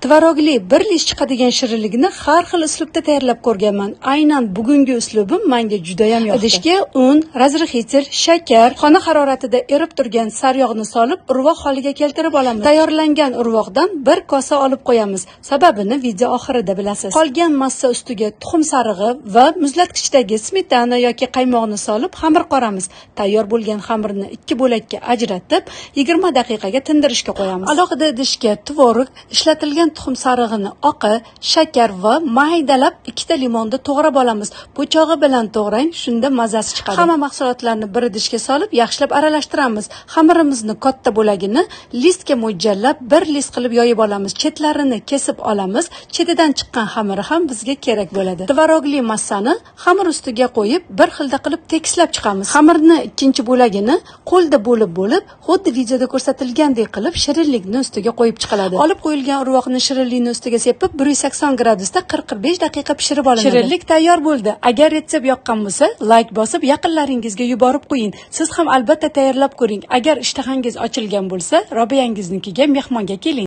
Tvorogli bir lish chiqadigan shirinlikni har xil uslubda tayyorlab ko'rganman. Aynan bugungi uslubim menga juda ham yoqdi. Idishga un, razrixiter, shakar, xona haroratida erib turgan saryog'ni solib, urvoq holiga keltirib olamiz. Tayyorlangan urvoqdan bir kosa olib qo'yamiz. Sababini video oxirida bilasiz. Qolgan massa ustiga tuxum sarig'i va muzlatgichdagi smetana yoki qaymoqni solib, xamir qoramiz. Tayyor bo'lgan xamirni 2 bo'lakka ajratib, 20 daqiqaga tindirishga qo'yamiz. Alohida idishga tvorog, ishlatilgan tuxum sarig'ini, oqi, shakar va maydalab 2 ta limonni to'g'rab olamiz. Po'chog'i bilan to'g'rang, shunda mazasi chiqadi. Hamma mahsulotlarni bir idishga solib, yaxshilab aralashtiramiz. Xamirimizni katta bo'lagini listga mo'ljallab, bir list qilib yoyib olamiz. Chetlarini kesib olamiz. Chetidan chiqqan xamiri ham bizga kerak bo'ladi. Tvorogli massani xamir ustiga qo'yib, bir xilda qilib tekislab chiqamiz. Xamirni ikkinchi bo'lagini qo'lda bo'lib, xuddi videoda ko'rsatilgandek qilib shirinlikni ustiga qo'yib chiqiladi. Olib qo'yilgan urvoqni shirinlikni ustiga sepib, 180 gradusda 40-45 daqiqa pishirib olinadi. Shirinlik tayyor bo'ldi. Agar retsept yoqqan bo'lsa, like bosib, yaqinlaringizga yuborib qo'ying. Siz ham albatta tayyorlab ko'ring. Agar ishtahangiz ochilgan bo'lsa, Robiyangiznikiga mehmonga keling.